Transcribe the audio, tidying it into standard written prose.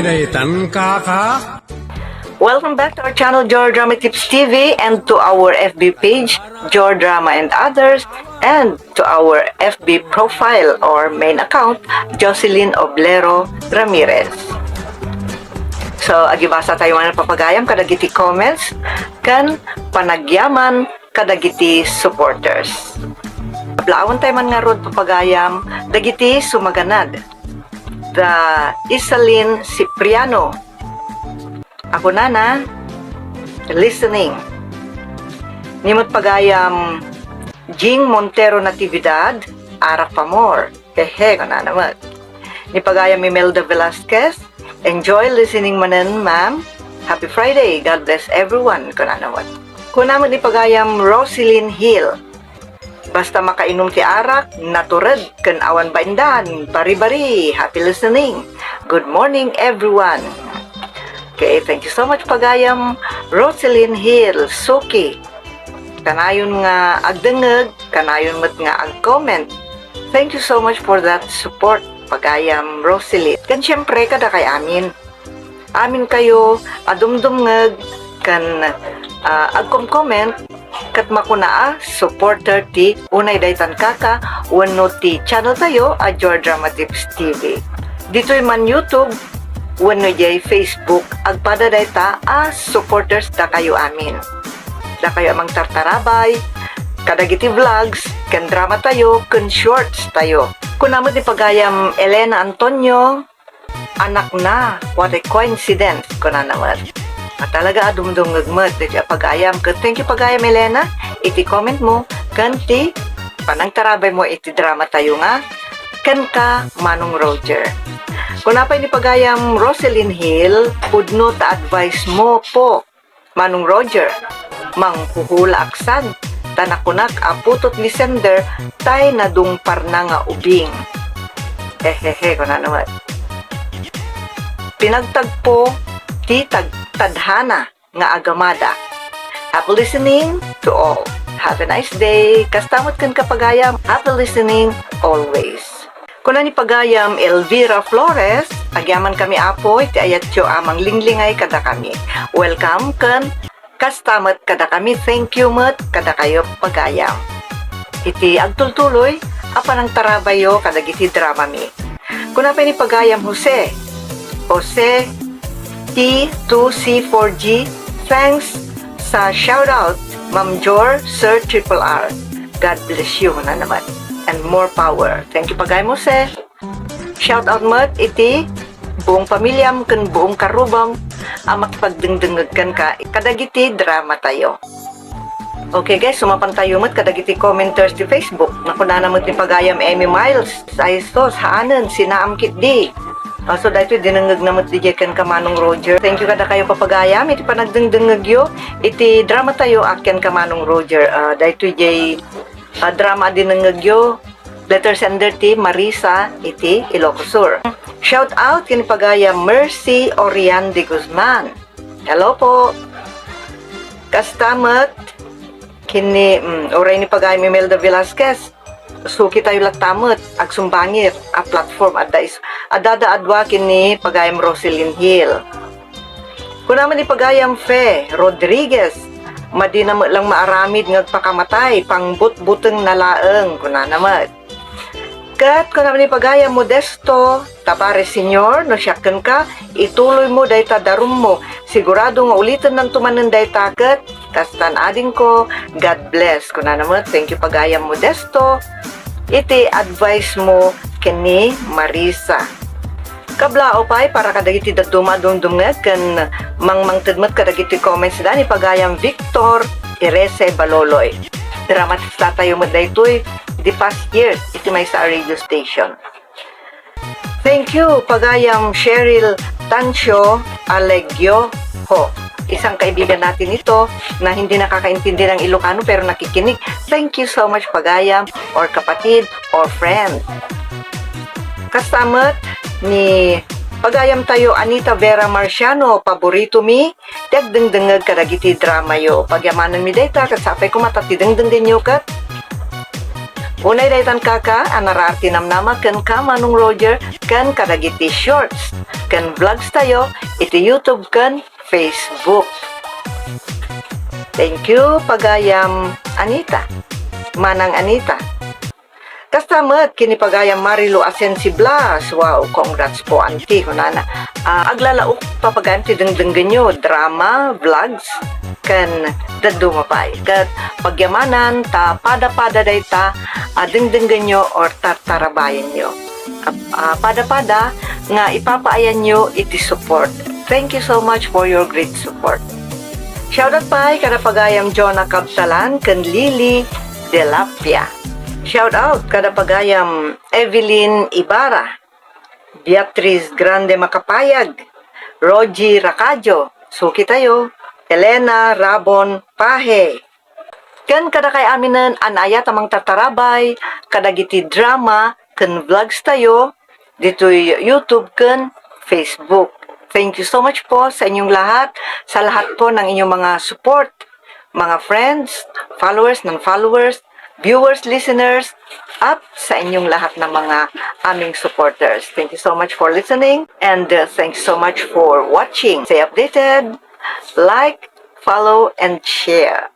Daytan kaka. Welcome back to our channel, Jor Drama Tips TV, and to our FB page, Jor Drama and Others, and to our FB profile or main account, Jocelyn Oblero Ramirez. So, agibasa tayo mga papagayam, kadagiti comments, kan panagyaman, kadagiti supporters. Blawan tayo man nga rod papagayam, dagiti sumaganad. The Isalin Cipriano. Ako na listening. Nimot pagayam Jing Montero Natividad, Arak Pamor. Hehe, na naman. Ni pagayam Imelda Velasquez, enjoy listening manen, ma'am. Happy Friday. God bless everyone. Kuna naman. Kuna naman ni pagayam Roselyn Hill. Basta makainom ti arak, natured, kan awan baindan, bari-bari, happy listening. Good morning, everyone. Okay, thank you so much pagayam Roselyn Hill, Suki. Kanayon nga agdengeg, kanayon mat nga ag-comment. Thank you so much for that support, pagayam Roselyn. Kan syempre kada kay amin. Amin kayo, adumdumngeg, kan ag-comment, kat makunaa, supporter ti Unay Daytan kaka, wano ti channel tayo, a Jor Drama Tips TV. Dito'y man YouTube, wano jay Facebook, agpada dayta, supporters da kayo amin. Da kayo amang tartarabay, kadagiti vlogs, kan drama tayo, kan shorts tayo. Kunamot ni pagayam Elena Antonio, anak na, what a coincidence, kuna naman. At talaga dumdungagmat dito pagayam ka. Thank you pagayam Elena. Iti comment mo kanti panang tarabay mo iti drama tayo nga kan ka Manong Roger. Kung napay ni pagayam Roselyn Hill, pudno ta advice mo po Manong Roger. Mang puhula aksan tanakunak aputot ni sender tay nadungpar na nga ubing. Hehehe ko na naman. Pinagtagpo ti tadhana nga agamada. Happy listening to all. Have a nice day. Kastamot kan kapagayam. Happy listening always. Kuna ni pagayam Elvira Flores, agyaman kami apoy, ti ayatyo amang linglingay kada kami. Welcome kan kastamot kada kami. Thank you mat kada kayo pagayam. Iti agtultuloy, apanang tarabayo kadagiti drama mi. Kuna pa ni pagayam Jose T2C4G, thanks sa shoutout, Ma'am Jor, Sir Triple R. God bless you na naman. And more power. Thank you pagay mo, sir. Shoutout mo, iti, buong pamilyam, kan buong karubam, amak pagdengdengagkan ka, kadagiti drama tayo. Okay guys, sumapan tayo mat kadagiti commenters di Facebook. Nakunana mo ti pagayam Amy Miles, Aistos, Haanan, Sinaam Kitdi. So dahito dinangag namat di kan ka Manong Roger. Thank you kada kayo papagayam. Iti panagdengdengagyo. Iti drama tayo akyan ka Manong Roger. Dahito jay drama dinangagyo. Letter sender ti Marisa iti Ilocos Sur. Shout out kini pagayam Mercy Orian de Guzman. Hello po. Kastamat kini oray ni pagayam Imelda Velasquez. Suki tayo latamot, agsumbangir, a platform adada adwa kini pagayam Roselyn Hill. Kunaman ni pagayam Fe Rodriguez, madina mo lang maaramid ngagpakamatay, pangbut-buteng nalaeng, kunanamat. Kat kunaman ni pagayam Modesto, tabare senyor, no syaken ka, ituloy mo dayta darum mo, sigurado nga ulitin ng tumanan dayta kat, kastan ading ko, God bless. Kunanamat, thank you pagayam Modesto. Iti advice mo kini Marisa. Kablao pay para kadagiti daduma dumdumnget kan mangtedmet kadagiti comments dani pagayam Victor Irese Baloloy. Dramatic tayo mo daytoy the past years iti may sa radio station. Thank you pagayam Cheryl Tancio Alegyo ho. Isang kaibigan natin ito na hindi nakakaintindi ng Ilocano pero nakikinig. Thank you so much pagayam or kapatid or friend. Kastamat ni pagayam tayo Anita Vera Marciano, paborito mi, dagdengdengag kadagiti drama yo. Pagyamanan mi dayta, katsapay ko matatidengdeng din yo kat. Unay daytan kaka, anararti namnama ken ka Manong Roger ken kadagiti shorts. Ken vlogs tayo, iti YouTube ken Facebook. Thank you, pagayam Anita. Manang Anita. Kastamet, kini pagayam Marilu Asensi Blas. Wow, congrats po, auntie. Kunana. Aglalaok papagayam ti dengdenggen nyo, drama, vlogs, kan dadumapay. Kat pagyamanan, ta pada-pada day ta, dengdenggen nyo or tartarabayan nyo. Pada-pada, nga ipapaayan nyo iti support. Thank you so much for your great support. Shoutout pa kada pagayam Jonah Kabsalan ken Lily Delapia. Shoutout kada pagayam Evelyn Ibarra, Beatrice Grande Makapayag, Rogie Racadjo, suki tayo, Elena Rabon Pahe. Ken kada kay aminan anaya tamang tatarabay, kadagiti drama ken vlogs tayo dito'y YouTube ken Facebook. Thank you so much po sa inyong lahat, sa lahat po ng inyong mga support, mga friends, followers, non-followers, viewers, listeners, at sa inyong lahat ng mga aming supporters. Thank you so much for listening and thanks so much for watching. Stay updated, like, follow, and share.